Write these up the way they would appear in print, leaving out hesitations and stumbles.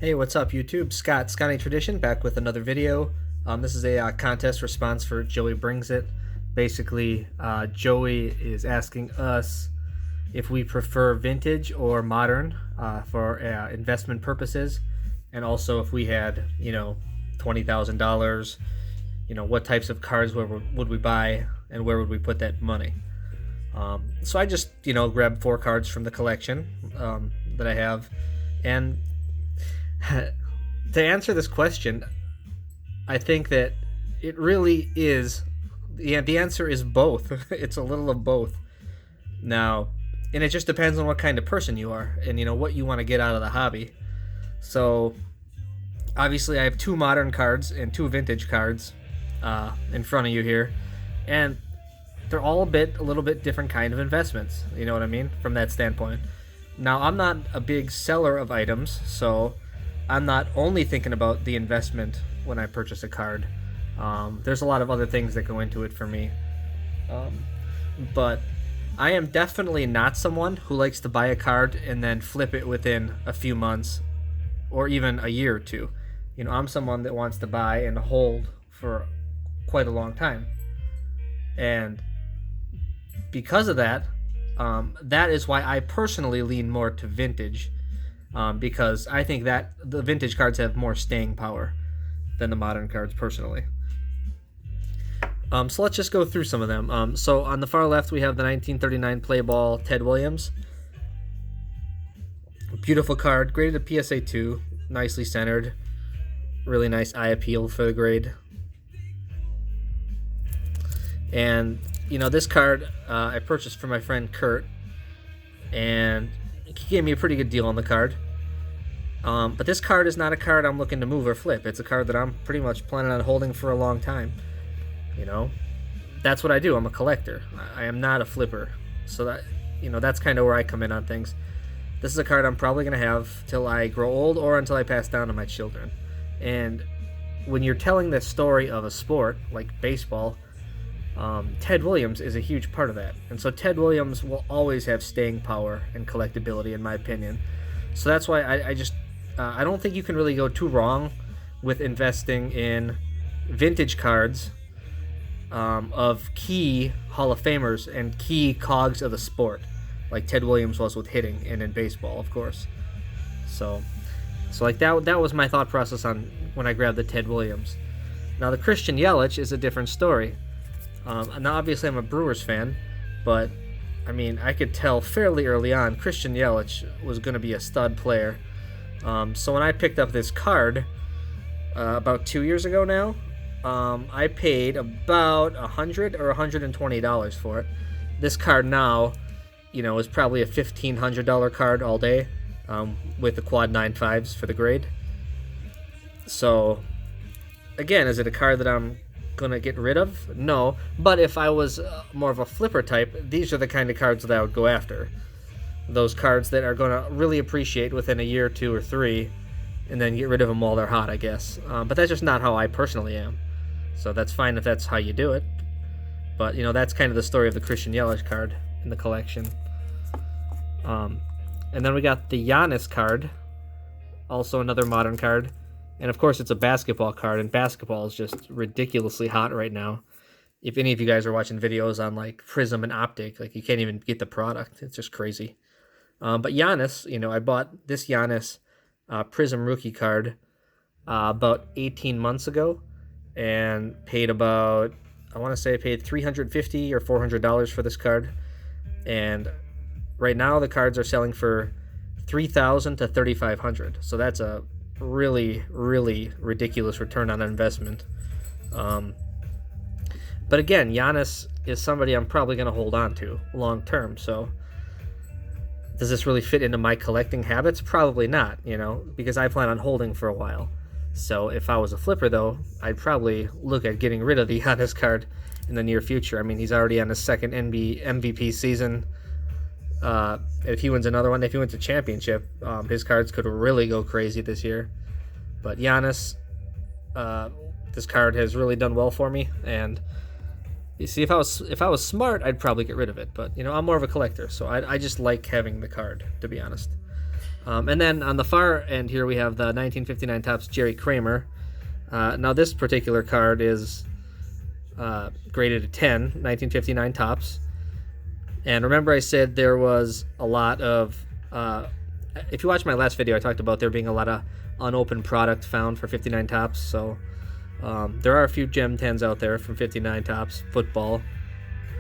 Hey, what's up, YouTube? Scotty Tradition, back with another video. This is a contest response for Joey Brings It. Basically, Joey is asking us if we prefer vintage or modern for investment purposes, and also if we had, $20,000, what types of cards would we buy, and where would we put that money? So I just, grabbed 4 cards from the collection that I have, and to answer this question, I think that it really is. Yeah, the answer is both. It's a little of both. Now, and it just depends on what kind of person you are and what you want to get out of the hobby. So, obviously, I have 2 modern cards and 2 vintage cards in front of you here, and they're all a little bit different kind of investments. You know what I mean? From that standpoint. Now, I'm not a big seller of items, so I'm not only thinking about the investment when I purchase a card. There's a lot of other things that go into it for me. But I am definitely not someone who likes to buy a card and then flip it within a few months or even a year or two. I'm someone that wants to buy and hold for quite a long time. And because of that, that is why I personally lean more to vintage. Because I think that the vintage cards have more staying power than the modern cards, personally. So let's just go through some of them. So on the far left, we have the 1939 play ball Ted Williams. Beautiful card, graded to PSA 2, nicely centered. Really nice eye appeal for the grade. And, this card I purchased for my friend Kurt, and he gave me a pretty good deal on the card. But this card is not a card I'm looking to move or flip. It's a card that I'm pretty much planning on holding for a long time. That's what I do. I'm a collector. I am not a flipper. So that, that's kind of where I come in on things. This is a card I'm probably going to have till I grow old or until I pass down to my children. And when you're telling the story of a sport like baseball, Ted Williams is a huge part of that. And so Ted Williams will always have staying power and collectability, in my opinion. So that's why I don't think you can really go too wrong with investing in vintage cards of key Hall of Famers and key cogs of the sport, like Ted Williams was with hitting and in baseball, of course. So like that was my thought process on when I grabbed the Ted Williams. Now the Christian Yelich is a different story. Now obviously I'm a Brewers fan, but I could tell fairly early on Christian Yelich was going to be a stud player. So when I picked up this card about 2 years ago now, I paid about $100 or $120 for it. This card now, is probably a $1,500 card all day, with the quad 9.5s for the grade. So, again, is it a card that I'm going to get rid of? No. But if I was more of a flipper type, these are the kind of cards that I would go after. Those cards that are going to really appreciate within a year or 2 or 3, and then get rid of them while they're hot, I guess. But that's just not how I personally am. So that's fine if that's how you do it. But, that's kind of the story of the Christian Yelich card in the collection. And then we got the Giannis card, also another modern card. And, of course, it's a basketball card, and basketball is just ridiculously hot right now. If any of you guys are watching videos on, Prism and Optic, you can't even get the product. It's just crazy. But Giannis, I bought this Giannis Prism rookie card about 18 months ago, and paid about, I want to say I paid $350 or $400 for this card. And right now the cards are selling for $3,000 to $3,500. So that's a really, really ridiculous return on investment. But again, Giannis is somebody I'm probably going to hold on to long term. So does this really fit into my collecting habits? Probably not, because I plan on holding for a while. So if I was a flipper, though, I'd probably look at getting rid of the Giannis card in the near future. He's already on his second MVP season. If he wins another one, if he wins a championship, his cards could really go crazy this year. But Giannis, this card has really done well for me. And you see, if I was smart, I'd probably get rid of it. But I'm more of a collector, so I just like having the card, to be honest. And then on the far end here, we have the 1959 Topps Jerry Kramer. Now this particular card is graded a 10, 1959 Topps. And remember I said there was a lot of, if you watch my last video, I talked about there being a lot of unopened product found for 59 Topps. So there are a few Gem 10s out there from 59 Topps football.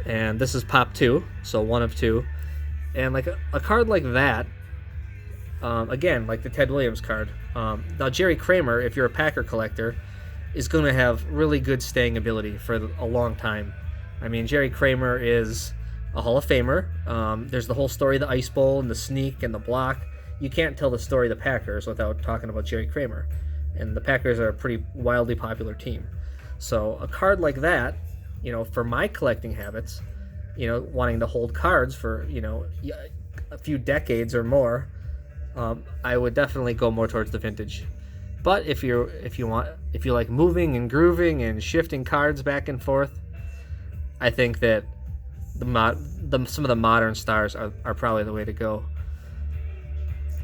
And this is Pop 2, so 1 of 2. And like a card like that, again, like the Ted Williams card. Now Jerry Kramer, if you're a Packer collector, is going to have really good staying ability for a long time. I mean, Jerry Kramer is a Hall of Famer. There's the whole story of the Ice Bowl and the sneak and the block. You can't tell the story of the Packers without talking about Jerry Kramer. And the Packers are a pretty wildly popular team. So a card like that, you know, for my collecting habits, you know, wanting to hold cards for, you know, a few decades or more, I would definitely go more towards the vintage. But if you like moving and grooving and shifting cards back and forth, I think that some of the modern stars are probably the way to go.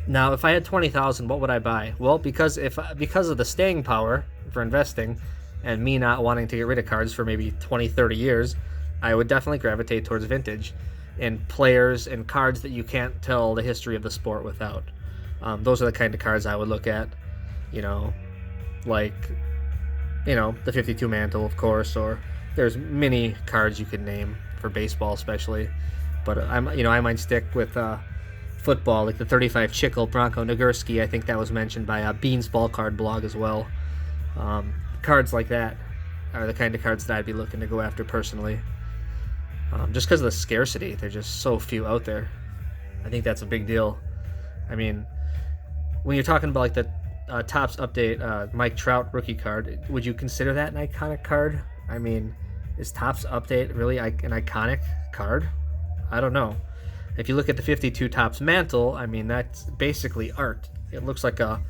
Now, if I had 20,000, what would I buy? Well, because of the staying power for investing, and me not wanting to get rid of cards for maybe 20, 30 years, I would definitely gravitate towards vintage and players and cards that you can't tell the history of the sport without. Those are the kind of cards I would look at, you know, like, you know, the 52 Mantle, of course, or there's many cards you could name for baseball especially, but I might stick with football, like the 35 Chickle Bronco Nagurski. I think that was mentioned by Bean's Ball Card blog as well. Cards like that are the kind of cards that I'd be looking to go after personally. Just because of the scarcity, there's just so few out there. I think that's a big deal. I mean, when you're talking about like the Topps Update Mike Trout rookie card, would you consider that an iconic card? I mean, is Topps Update really an iconic card? I don't know. If you look at the 52 Topps Mantle, I mean, that's basically art. It looks like a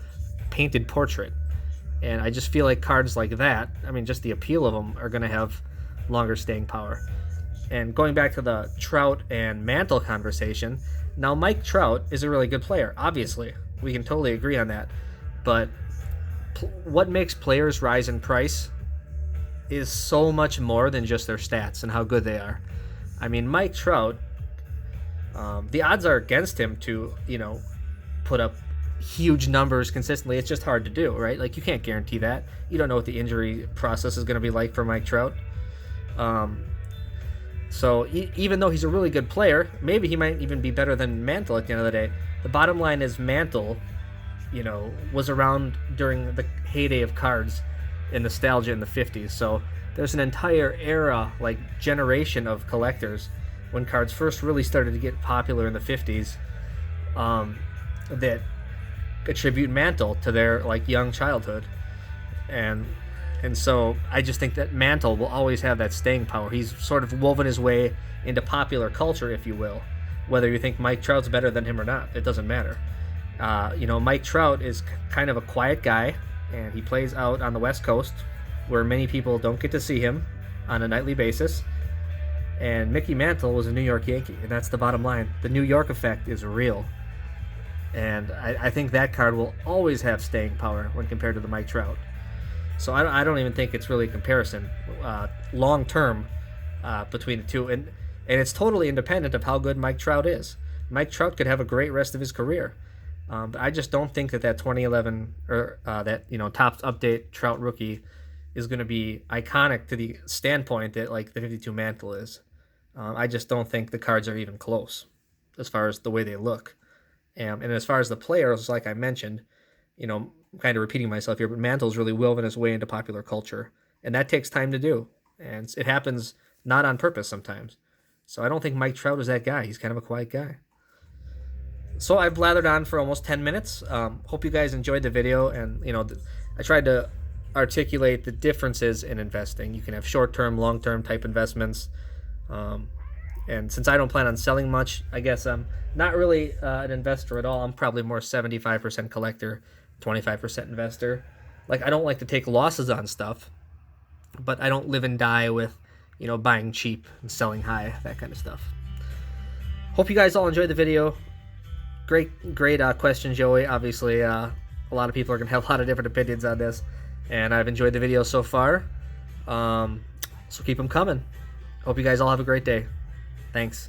painted portrait. And I just feel like cards like that, I mean, just the appeal of them are going to have longer staying power. And going back to the Trout and Mantle conversation, now Mike Trout is a really good player, obviously. We can totally agree on that. But what makes players rise in price is so much more than just their stats and how good they are. I mean, Mike Trout, the odds are against him to, you know, put up huge numbers consistently. It's just hard to do, right? Like, you can't guarantee that. You don't know what the injury process is going to be like for Mike Trout. So even though he's a really good player, maybe he might even be better than Mantle at the end of the day. The bottom line is Mantle, you know, was around during the heyday of cards and nostalgia in the 50s. So there's an entire era, like generation of collectors when cards first really started to get popular in the 50s, that attribute Mantle to their like young childhood. And so I just think that Mantle will always have that staying power. He's sort of woven his way into popular culture, if you will. Whether you think Mike Trout's better than him or not, it doesn't matter. You know, Mike Trout is kind of a quiet guy, and he plays out on the West Coast, where many people don't get to see him on a nightly basis. And Mickey Mantle was a New York Yankee, and that's the bottom line. The New York effect is real. And I think that card will always have staying power when compared to the Mike Trout. So I don't even think it's really a comparison long term between the two. And it's totally independent of how good Mike Trout is. Mike Trout could have a great rest of his career. But I just don't think that 2011 or that, you know, Topps Update Trout rookie is going to be iconic to the standpoint that like the 52 Mantle is. I just don't think the cards are even close as far as the way they look. And as far as the players, like I mentioned, you know, I'm kind of repeating myself here, but Mantle's really woven his way into popular culture. And that takes time to do. And it happens not on purpose sometimes. So I don't think Mike Trout is that guy. He's kind of a quiet guy. So I've blathered on for almost 10 minutes. Hope you guys enjoyed the video. And, you know, I tried to articulate the differences in investing. You can have short-term, long-term type investments. And since I don't plan on selling much, I guess I'm not really an investor at all. I'm probably more 75% collector, 25% investor. Like, I don't like to take losses on stuff, but I don't live and die with, you know, buying cheap and selling high, that kind of stuff. Hope you guys all enjoyed the video. great question, Joey. Obviously, a lot of people are gonna have a lot of different opinions on this, and I've enjoyed the video so far. So keep them coming. Hope you guys all have a great day. Thanks.